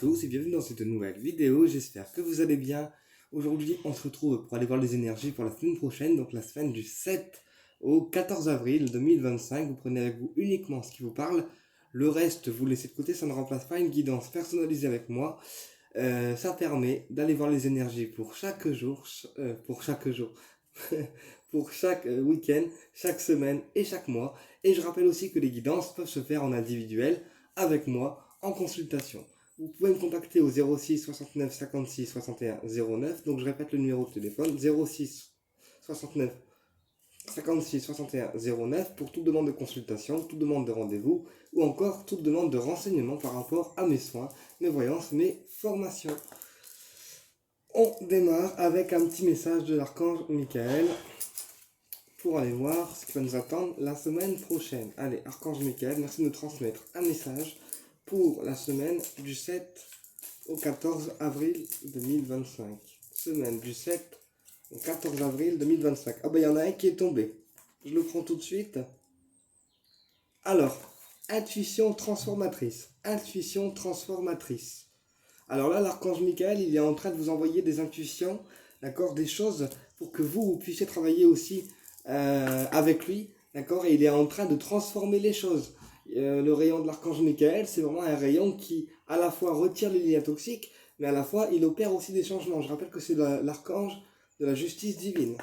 tous et bienvenue dans cette nouvelle vidéo, j'espère que vous allez bien. Aujourd'hui on se retrouve pour aller voir les énergies pour la semaine prochaine, donc la semaine du 7 au 14 avril 2025. Vous prenez avec vous uniquement ce qui vous parle, le reste vous laissez de côté, ça ne remplace pas une guidance personnalisée avec moi. Ça permet d'aller voir les énergies pour chaque jour, pour chaque week-end, chaque semaine et chaque mois. Et je rappelle aussi que les guidances peuvent se faire en individuel avec moi en consultation. Vous pouvez me contacter au 06 69 56 61 09. Donc je répète le numéro de téléphone 06 69 56 61 09 pour toute demande de consultation, toute demande de rendez-vous ou encore toute demande de renseignement par rapport à mes soins, mes voyances, mes formations. On démarre avec un petit message de l'archange Michael pour aller voir ce qui va nous attendre la semaine prochaine. Allez, archange Michael, merci de me transmettre un message pour la semaine du 7 au 14 avril 2025. Semaine du 7 au 14 avril 2025. Ah ben il y en a un qui est tombé. Je le prends tout de suite. Alors, intuition transformatrice. Intuition transformatrice. Alors là, l'archange Michael, il est en train de vous envoyer des intuitions, d'accord, des choses pour que vous puissiez travailler aussi avec lui, d'accord, et il est en train de transformer les choses. Le rayon de l'archange Michael, c'est vraiment un rayon qui à la fois retire les liens toxiques, mais à la fois il opère aussi des changements. Je rappelle que c'est l'archange de la justice divine.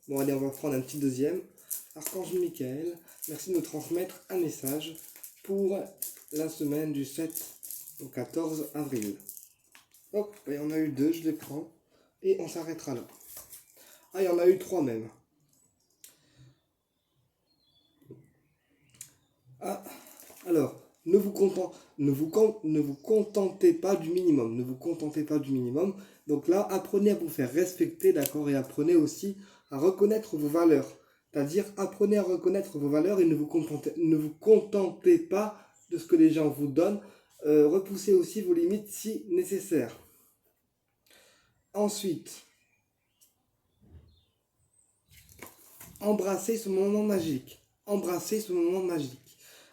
Bon allez, on va prendre un petit deuxième. Archange Michael, merci de nous transmettre un message pour la semaine du 7 au 14 avril. Hop, il y en a eu deux, je les prends et on s'arrêtera là. Ah, il y en a eu trois même. Ah, alors, ne vous contentez pas du minimum. Ne vous contentez pas du minimum. Donc là, apprenez à vous faire respecter, d'accord, et apprenez aussi à reconnaître vos valeurs. C'est-à-dire, apprenez à reconnaître vos valeurs et ne vous contentez pas de ce que les gens vous donnent. Repoussez aussi vos limites si nécessaire. Ensuite, embrassez ce moment magique. Embrassez ce moment magique.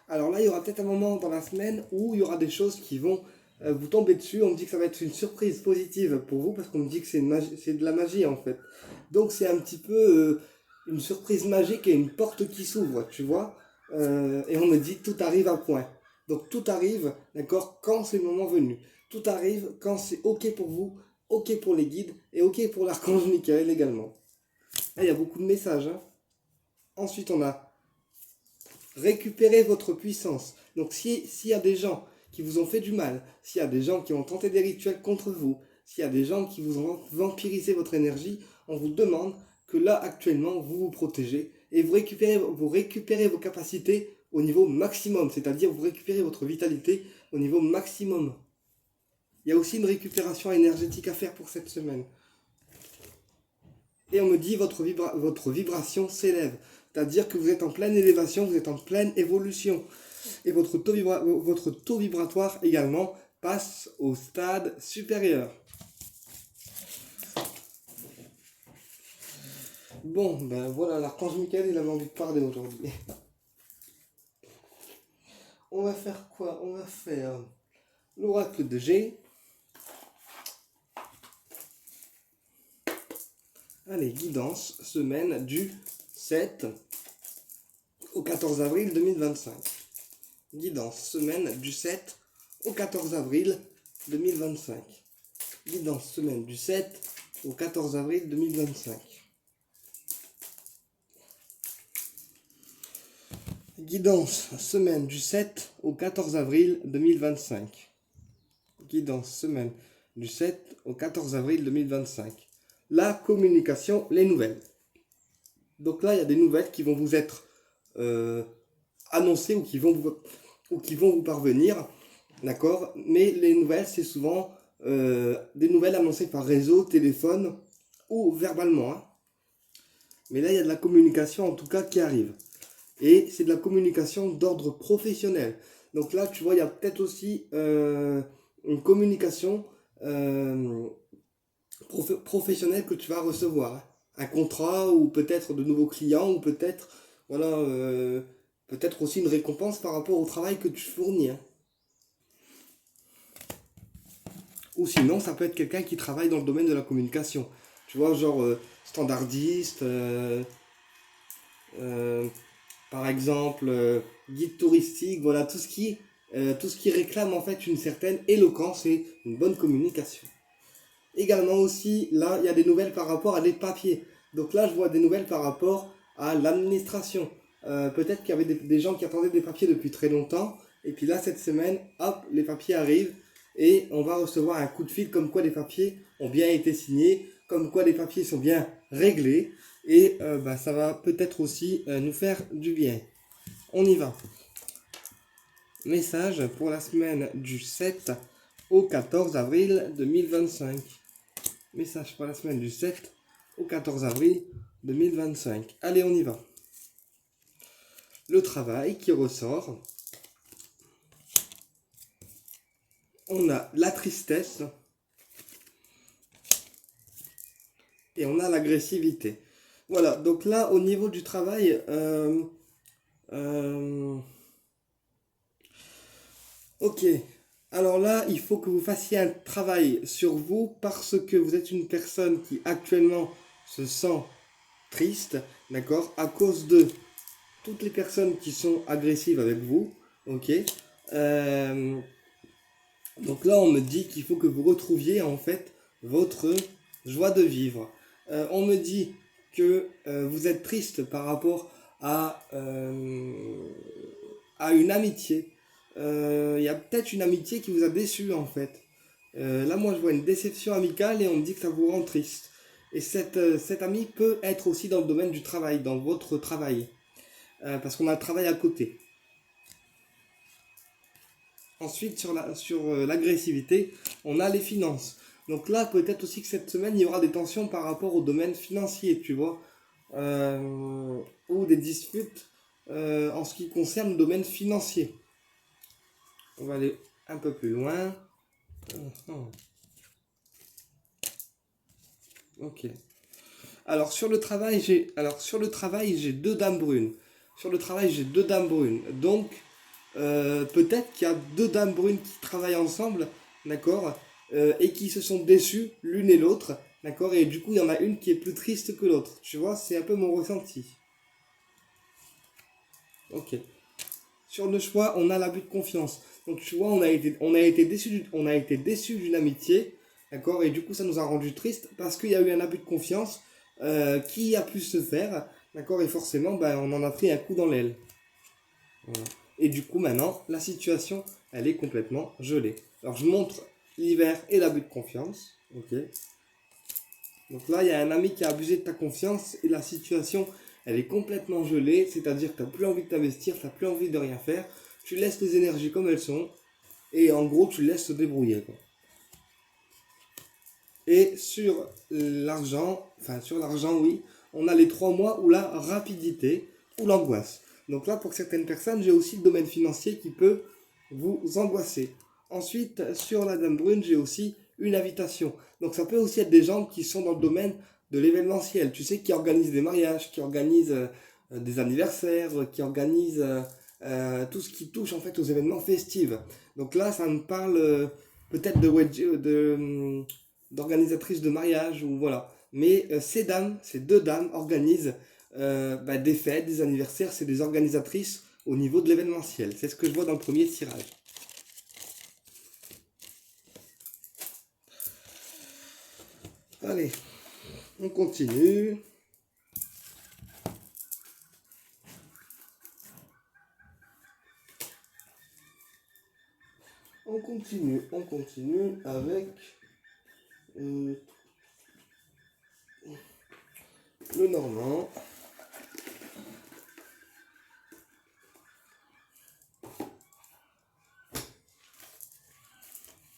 Alors là, il y aura peut-être un moment dans la semaine où il y aura des choses qui vont vous tomber dessus. On me dit que ça va être une surprise positive pour vous parce qu'on me dit que c'est de la magie en fait. Donc c'est un petit peu une surprise magique et une porte qui s'ouvre, tu vois. Et on me dit que tout arrive à point. Donc tout arrive, d'accord, quand c'est le moment venu. Tout arrive quand c'est ok pour vous, ok pour les guides et ok pour l'archange Michael également. Là, il y a beaucoup de messages. Hein. Ensuite, on a récupérer votre puissance. Donc s'il y a des gens qui vous ont fait du mal, s'il y a des gens qui ont tenté des rituels contre vous, s'il y a des gens qui vous ont vampirisé votre énergie, on vous demande que là actuellement vous vous protégez et vous récupérez vos capacités au niveau maximum, c'est-à-dire vous récupérez votre vitalité au niveau maximum. Il y a aussi une récupération énergétique à faire pour cette semaine. Et on me dit votre vibration s'élève. C'est-à-dire que vous êtes en pleine élévation, vous êtes en pleine évolution. Et votre taux vibratoire également passe au stade supérieur. Bon, ben voilà, l'archange Michael, il avait envie de parler aujourd'hui. On va faire quoi? On va faire l'oracle de G. Allez, guidance, semaine du 7 au 14 avril 2025. Guidance, semaine du 7 au 14 avril 2025. Guidance, semaine du 7 au 14 avril 2025. Guidance, semaine du 7 au 14 avril 2025. Guidance, semaine du 7 au 14 avril 2025. La communication, les nouvelles. Donc là, il y a des nouvelles qui vont vous être annoncées ou qui vont vous parvenir, d'accord. Mais les nouvelles, c'est souvent des nouvelles annoncées par réseau, téléphone ou verbalement. Hein. Mais là, il y a de la communication en tout cas qui arrive. Et c'est de la communication d'ordre professionnel. Donc là, tu vois, il y a peut-être aussi une communication professionnelle que tu vas recevoir. Un contrat ou peut-être de nouveaux clients ou peut-être voilà, peut-être aussi une récompense par rapport au travail que tu fournis. Hein. Ou sinon, ça peut être quelqu'un qui travaille dans le domaine de la communication. Tu vois, genre standardiste, euh, par exemple, guide touristique, voilà, tout ce qui réclame en fait une certaine éloquence et une bonne communication. Également aussi, là, il y a des nouvelles par rapport à des papiers. Donc là, je vois des nouvelles par rapport à l'administration. Peut-être qu'il y avait des gens qui attendaient des papiers depuis très longtemps. Et puis là, cette semaine, hop, les papiers arrivent. Et on va recevoir un coup de fil comme quoi les papiers ont bien été signés, comme quoi les papiers sont bien réglés. Et bah, ça va peut-être aussi nous faire du bien. On y va. Message pour la semaine du 7 au 14 avril 2025. Message pour la semaine du 7 au 14 avril 2025. Allez, on y va. Le travail qui ressort. On a la tristesse. Et on a l'agressivité. Voilà, donc là, au niveau du travail, ok. Alors là, il faut que vous fassiez un travail sur vous parce que vous êtes une personne qui actuellement se sent triste, d'accord, à cause de toutes les personnes qui sont agressives avec vous, ok. Euh, donc là, on me dit qu'il faut que vous retrouviez en fait votre joie de vivre. On me dit que vous êtes triste par rapport à une amitié. Il y a peut-être une amitié qui vous a déçu en fait. Là, moi, je vois une déception amicale et on me dit que ça vous rend triste. Et cette amie peut être aussi dans le domaine du travail, dans votre travail. Parce qu'on a le travail à côté. Ensuite, sur l'agressivité, on a les finances. Donc là, peut-être aussi que cette semaine, il y aura des tensions par rapport au domaine financier, tu vois. Ou des disputes en ce qui concerne le domaine financier. On va aller un peu plus loin. Ok. Sur le travail, j'ai deux dames brunes. Sur le travail, j'ai deux dames brunes. Donc, peut-être qu'il y a deux dames brunes qui travaillent ensemble, d'accord, et qui se sont déçues l'une et l'autre, d'accord, et du coup, il y en a une qui est plus triste que l'autre. Tu vois, c'est un peu mon ressenti. Ok. Sur le choix, on a l'abus de confiance. Donc, tu vois, on a été déçu d'une amitié, d'accord, et du coup, ça nous a rendu triste parce qu'il y a eu un abus de confiance qui a pu se faire, d'accord, et forcément, ben, on en a pris un coup dans l'aile. Voilà. Et du coup, maintenant, la situation, elle est complètement gelée. Alors, je montre l'hiver et l'abus de confiance. Ok. Donc là, il y a un ami qui a abusé de ta confiance et la situation, elle est complètement gelée. C'est-à-dire que tu n'as plus envie de t'investir, tu n'as plus envie de rien faire. Tu laisses les énergies comme elles sont. Et en gros, tu laisses se débrouiller, quoi. Et sur l'argent, oui, on a les 3 mois où la rapidité ou l'angoisse. Donc là, pour certaines personnes, j'ai aussi le domaine financier qui peut vous angoisser. Ensuite, sur la Dame Brune, j'ai aussi une invitation. Donc ça peut aussi être des gens qui sont dans le domaine de l'événementiel. Tu sais, qui organisent des mariages, qui organisent des anniversaires, qui organisent tout ce qui touche en fait aux événements festifs. Donc là, ça me parle peut-être d'organisatrices de mariage ou voilà. Mais ces deux dames organisent des fêtes, des anniversaires, c'est des organisatrices au niveau de l'événementiel. C'est ce que je vois dans le premier tirage. Allez, on continue. On continue avec le Normand.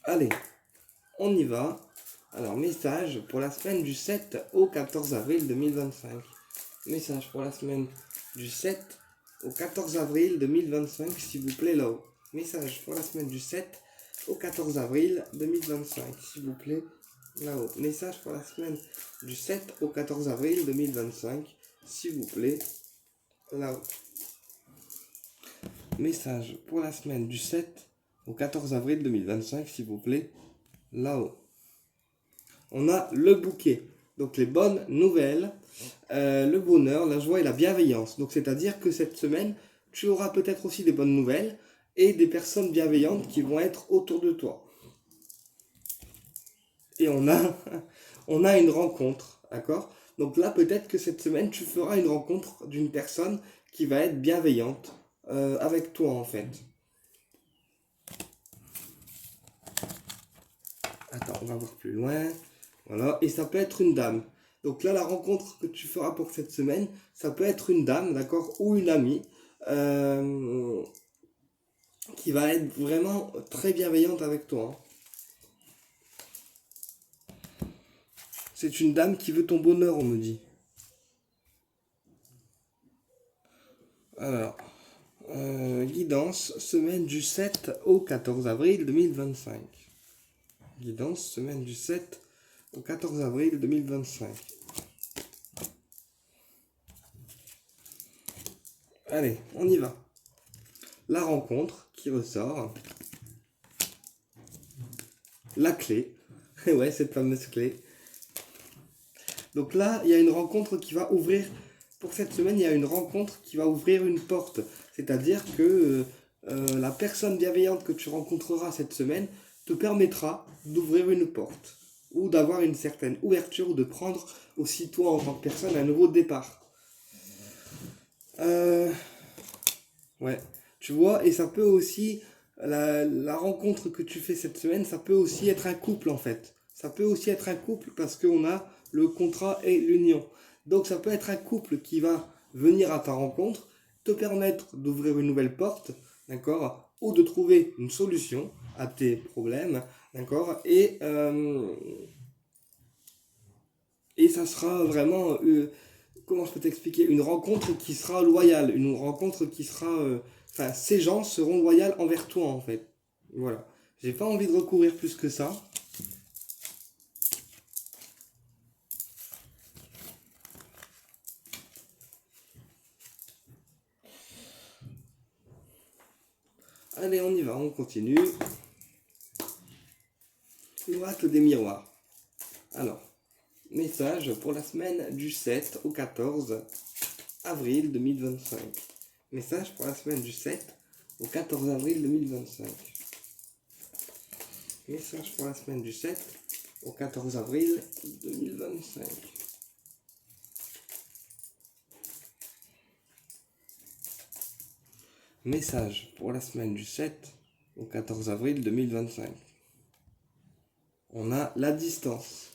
Allez, on y va. Alors, message pour la semaine du 7 au 14 avril 2025. Message pour la semaine du 7 au 14 avril 2025, s'il vous plaît, là-haut. Message pour la semaine du 7 au 14 avril 2025, s'il vous plaît, là-haut. Message pour la semaine du 7 au 14 avril 2025, s'il vous plaît, là-haut. Message pour la semaine du 7 au 14 avril 2025, s'il vous plaît, là-haut. On a le bouquet, donc les bonnes nouvelles, le bonheur, la joie et la bienveillance. Donc c'est-à-dire que cette semaine, tu auras peut-être aussi des bonnes nouvelles et des personnes bienveillantes qui vont être autour de toi. Et on a une rencontre, d'accord? Donc là, peut-être que cette semaine, tu feras une rencontre d'une personne qui va être bienveillante avec toi en fait. Attends, on va voir plus loin. Voilà, et ça peut être une dame. Donc là, la rencontre que tu feras pour cette semaine, ça peut être une dame, d'accord, ou une amie, euh, qui va être vraiment très bienveillante avec toi, hein. C'est une dame qui veut ton bonheur, on me dit. Alors, guidance, semaine du 7 au 14 avril 2025. Guidance, semaine du 7 au 14 avril 2025. Allez, on y va. La rencontre qui ressort. La clé. Ouais, cette fameuse clé. Donc là, il y a une rencontre qui va ouvrir. Pour cette semaine, il y a une rencontre qui va ouvrir une porte. C'est-à-dire que la personne bienveillante que tu rencontreras cette semaine te permettra d'ouvrir une porte. Ou d'avoir une certaine ouverture, ou de prendre aussi toi en tant que personne un nouveau départ. Ouais, tu vois, et ça peut aussi, la rencontre que tu fais cette semaine, ça peut aussi être un couple en fait. Ça peut aussi être un couple parce qu'on a le contrat et l'union. Donc ça peut être un couple qui va venir à ta rencontre, te permettre d'ouvrir une nouvelle porte, d'accord, ou de trouver une solution à tes problèmes, d'accord, et ça sera vraiment comment je peux t'expliquer, une rencontre qui sera loyale, une rencontre qui sera... Enfin, ces gens seront loyaux envers toi, en fait. Voilà. J'ai pas envie de recourir plus que ça. Allez, on y va, on continue. L'oracle des miroirs. Alors, message pour la semaine du 7 au 14 avril 2025. Message pour la semaine du 7 au 14 avril 2025. Message pour la semaine du 7 au 14 avril 2025. Message pour la semaine du 7 au 14 avril 2025. On a la distance.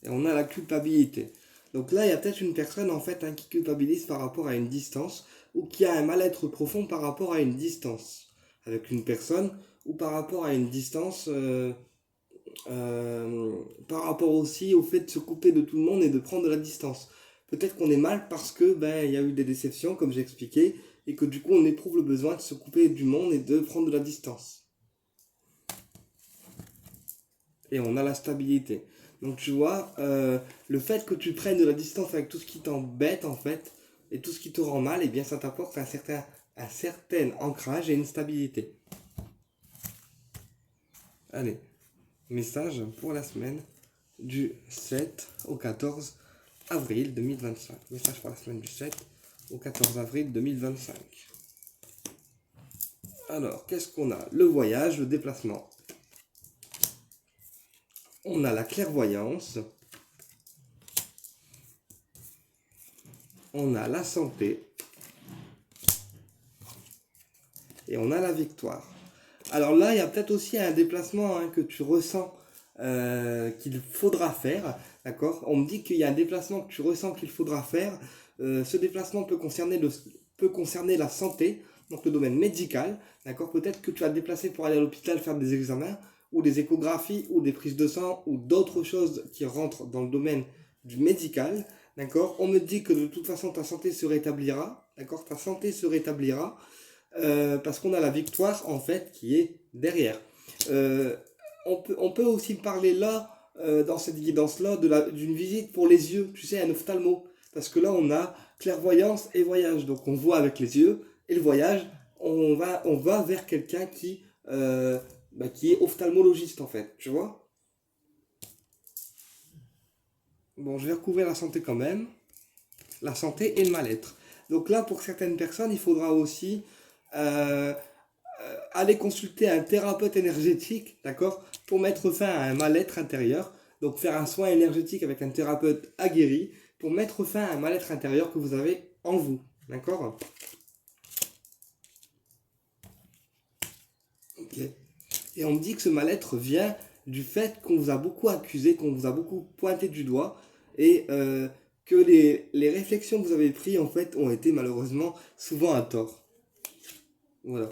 Et on a la culpabilité. Donc là, il y a peut-être une personne en fait qui culpabilise par rapport à une distance ou qui a un mal-être profond par rapport à une distance avec une personne ou par rapport à une distance par rapport aussi au fait de se couper de tout le monde et de prendre de la distance. Peut-être qu'on est mal parce que il y a eu des déceptions comme j'ai expliqué et que du coup on éprouve le besoin de se couper du monde et de prendre de la distance. Et on a la stabilité. Donc tu vois, le fait que tu prennes de la distance avec tout ce qui t'embête en fait, et tout ce qui te rend mal, et bien ça t'apporte un certain ancrage et une stabilité. Allez, message pour la semaine du 7 au 14 avril 2025. Message pour la semaine du 7 au 14 avril 2025. Alors, qu'est-ce qu'on a? Le voyage, le déplacement. On a la clairvoyance. On a la santé. Et on a la victoire. Alors là, il y a peut-être aussi un déplacement que tu ressens qu'il faudra faire. D'accord? On me dit qu'il y a un déplacement que tu ressens qu'il faudra faire. Ce déplacement peut concerner la santé, donc le domaine médical. D'accord? Peut-être que tu vas te déplacer pour aller à l'hôpital faire des examens, ou des échographies, ou des prises de sang, ou d'autres choses qui rentrent dans le domaine du médical. D'accord? On me dit que de toute façon ta santé se rétablira. D'accord? Ta santé se rétablira. Parce qu'on a la victoire en fait qui est derrière. On peut aussi parler là, dans cette guidance-là, d'une visite pour les yeux, tu sais, un ophtalmo. Parce que là, on a clairvoyance et voyage. Donc on voit avec les yeux, et le voyage, on va vers quelqu'un qui qui est ophtalmologiste en fait, tu vois. Bon, je vais recouvrir la santé quand même. La santé et le mal-être. Donc là, pour certaines personnes, il faudra aussi euh, aller consulter un thérapeute énergétique, d'accord, pour mettre fin à un mal-être intérieur. Donc faire un soin énergétique avec un thérapeute aguerri pour mettre fin à un mal-être intérieur que vous avez en vous, d'accord. Ok. Et on me dit que ce mal-être vient du fait qu'on vous a beaucoup accusé, qu'on vous a beaucoup pointé du doigt et que les réflexions que vous avez prises en fait ont été malheureusement souvent à tort. Voilà.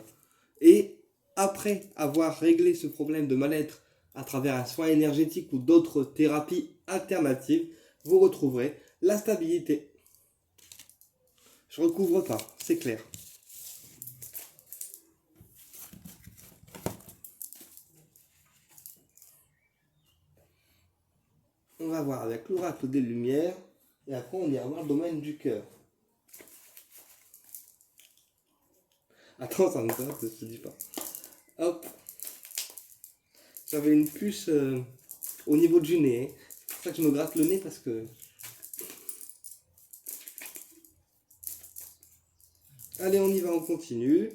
Et après avoir réglé ce problème de mal-être à travers un soin énergétique ou d'autres thérapies alternatives, vous retrouverez la stabilité. Je recouvre pas, c'est clair. On va voir avec l'oracle des lumières et après on ira voir le domaine du cœur. Attends, ça me passe, je te dis pas. Hop, j'avais une puce au niveau du nez. C'est pour ça que je me gratte le nez parce que... Allez, on y va, on continue.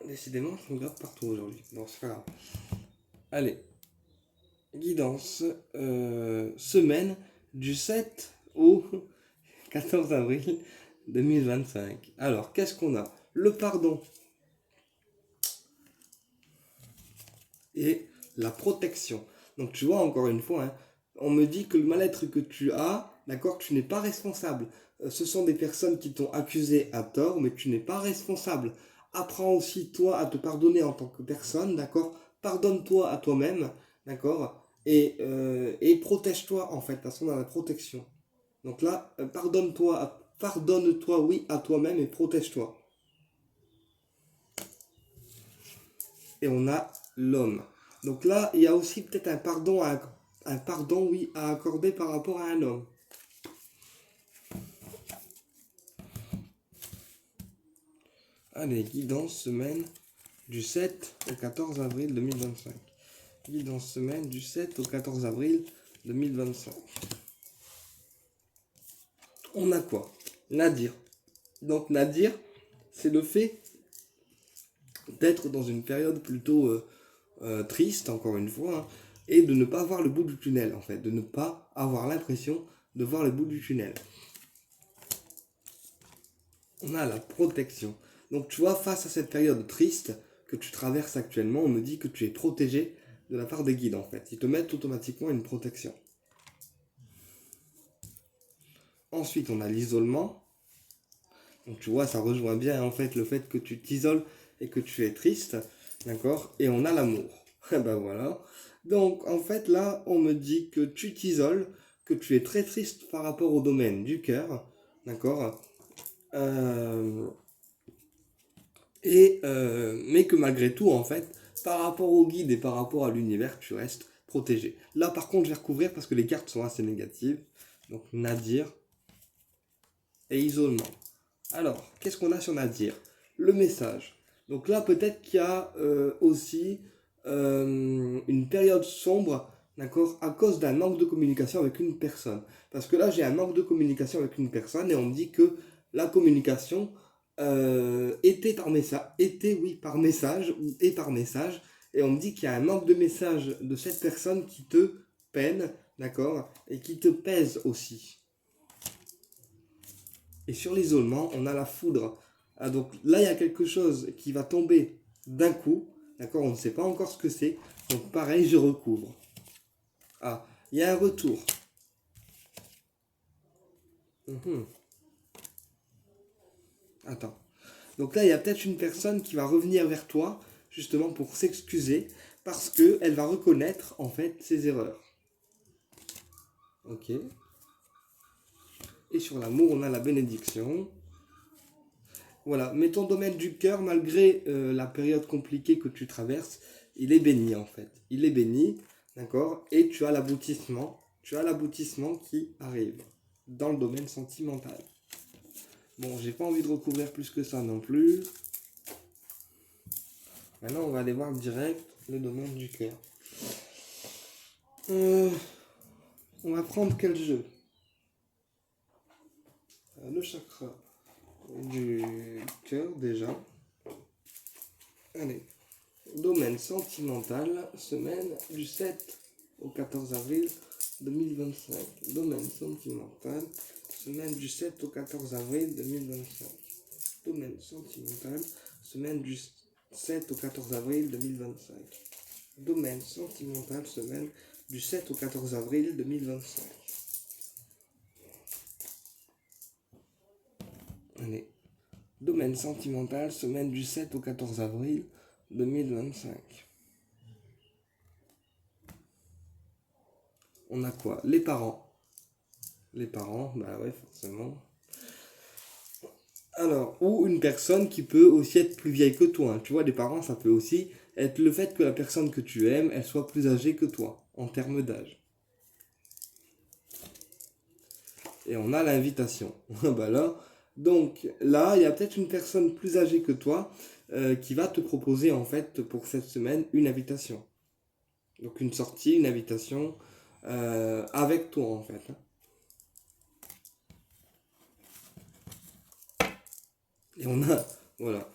Décidément, je me gratte partout aujourd'hui. Bon, c'est pas grave. Allez. Guidance, semaine du 7 au 14 avril 2025. Alors, qu'est-ce qu'on a? Le pardon et la protection. Donc, tu vois, encore une fois, hein, on me dit que le mal-être que tu as, d'accord, tu n'es pas responsable. Ce sont des personnes qui t'ont accusé à tort, mais tu n'es pas responsable. Apprends aussi, toi, à te pardonner en tant que personne, d'accord. Pardonne-toi à toi-même, d'accord. Et protège-toi, en fait, façon dans la protection. Donc là, pardonne-toi, oui, à toi-même et protège-toi. Et on a l'homme. Donc là, il y a aussi peut-être un pardon, oui, à accorder par rapport à un homme. Allez, guidance semaine du 7 au 14 avril 2025. Guidance semaine du 7 au 14 avril 2025. On a quoi? Nadir. Donc Nadir, c'est le fait d'être dans une période plutôt triste, encore une fois, hein, et de ne pas voir le bout du tunnel, en fait, de ne pas avoir l'impression de voir le bout du tunnel. On a la protection. Donc tu vois, face à cette période triste que tu traverses actuellement, on me dit que tu es protégé de la part des guides, en fait. Ils te mettent automatiquement une protection. Ensuite, on a l'isolement. Donc tu vois, ça rejoint bien en fait le fait que tu t'isoles et que tu es triste, d'accord? Et on a l'amour. Ben voilà. Donc en fait là, on me dit que tu t'isoles, que tu es très triste par rapport au domaine du cœur, d'accord? Euh, mais que malgré tout, en fait, par rapport au guide et par rapport à l'univers, tu restes protégé. Là par contre, je vais recouvrir parce que les cartes sont assez négatives. Donc Nadir et isolement. Alors, qu'est-ce qu'on a sur Nadir? Le message. Donc là, peut-être qu'il y a aussi une période sombre, d'accord, à cause d'un manque de communication avec une personne. Parce que là, j'ai un manque de communication avec une personne et on me dit que la communication était, oui, par message ou est par message. Et on me dit qu'il y a un manque de message de cette personne qui te peine, d'accord, et qui te pèse aussi. Et sur l'isolement, on a la foudre. Ah, donc là, il y a quelque chose qui va tomber d'un coup. D'accord, on ne sait pas encore ce que c'est. Donc pareil, je recouvre. Ah, il y a un retour. Mhm. Attends. Donc là, il y a peut-être une personne qui va revenir vers toi, justement pour s'excuser, parce qu'elle va reconnaître en fait ses erreurs. Ok. Et sur l'amour, on a la bénédiction. Voilà, mais ton domaine du cœur, malgré la période compliquée que tu traverses, il est béni en fait. Il est béni, d'accord? Et tu as l'aboutissement. Tu as l'aboutissement qui arrive dans le domaine sentimental. Bon, j'ai pas envie de recouvrir plus que ça non plus. Maintenant, on va aller voir direct le domaine du cœur. On va prendre quel jeu? Le chakra du cœur déjà. Allez. Domaine sentimental, semaine du 7 au 14 avril 2025. Domaine sentimental, semaine du 7 au 14 avril 2025. Domaine sentimental, semaine du 7 au 14 avril 2025. Domaine sentimental, semaine du 7 au 14 avril 2025. Allez. Domaine sentimental, semaine du 7 au 14 avril 2025. On a quoi? Les parents. Les parents, bah ouais, forcément. Alors, ou une personne qui peut aussi être plus vieille que toi. Hein. Tu vois, les parents, ça peut aussi être le fait que la personne que tu aimes, elle soit plus âgée que toi, en termes d'âge. Et on a l'invitation. Bah là, donc là, il y a peut-être une personne plus âgée que toi qui va te proposer en fait pour cette semaine une invitation. Donc une sortie, une invitation avec toi en fait. Hein. Et on a, voilà,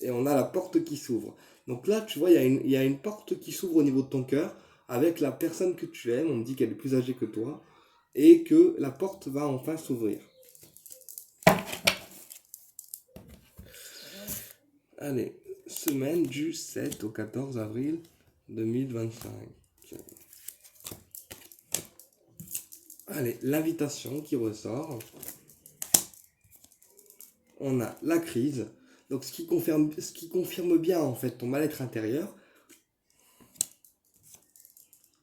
et on a la porte qui s'ouvre. Donc là, tu vois, il y a une porte qui s'ouvre au niveau de ton cœur avec la personne que tu aimes. On me dit qu'elle est plus âgée que toi et que la porte va enfin s'ouvrir. Allez, semaine du 7 au 14 avril 2025. Allez, l'invitation qui ressort. On a la crise. Donc ce qui confirme bien en fait ton mal-être intérieur.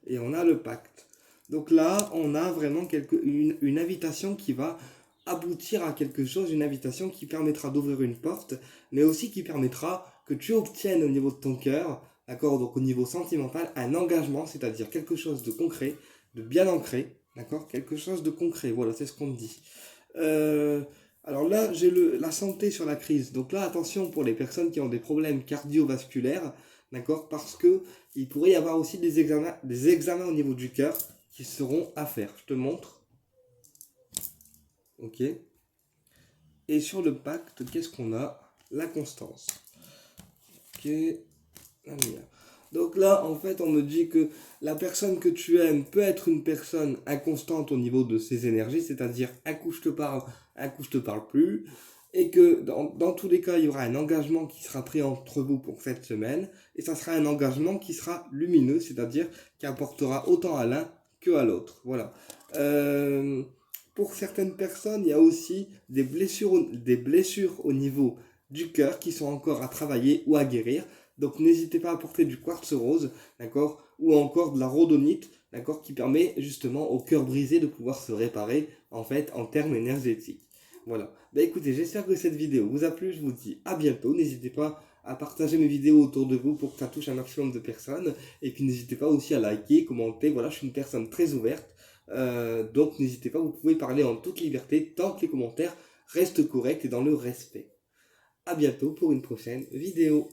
Et on a le pacte. Donc là, on a vraiment une invitation qui va aboutir à quelque chose, une invitation qui permettra d'ouvrir une porte, mais aussi qui permettra que tu obtiennes au niveau de ton cœur, d'accord, donc au niveau sentimental, un engagement, c'est-à-dire quelque chose de concret, de bien ancré, d'accord, quelque chose de concret, voilà, c'est ce qu'on me dit. Alors là, j'ai la santé sur la crise, donc là, attention pour les personnes qui ont des problèmes cardiovasculaires, d'accord, parce que il pourrait y avoir aussi des examens au niveau du cœur qui seront à faire. Je te montre. Ok. Et sur le pacte, qu'est-ce qu'on a? La constance. Ok. Donc là, en fait, on me dit que la personne que tu aimes peut être une personne inconstante au niveau de ses énergies, c'est-à-dire un coup je te parle, un coup je te parle plus, et que dans tous les cas, il y aura un engagement qui sera pris entre vous pour cette semaine, et ça sera un engagement qui sera lumineux, c'est-à-dire qui apportera autant à l'un que à l'autre. Voilà. Pour certaines personnes, il y a aussi des blessures au niveau du cœur qui sont encore à travailler ou à guérir. Donc n'hésitez pas à apporter du quartz rose, d'accord, ou encore de la rhodonite, d'accord, qui permet justement au cœur brisé de pouvoir se réparer en fait en termes énergétiques. Voilà. Bah écoutez, j'espère que cette vidéo vous a plu, je vous dis à bientôt. N'hésitez pas à partager mes vidéos autour de vous pour que ça touche un maximum de personnes. Et puis n'hésitez pas aussi à liker, commenter. Voilà, je suis une personne très ouverte. Donc n'hésitez pas, vous pouvez parler en toute liberté tant que les commentaires restent corrects et dans le respect. À bientôt pour une prochaine vidéo.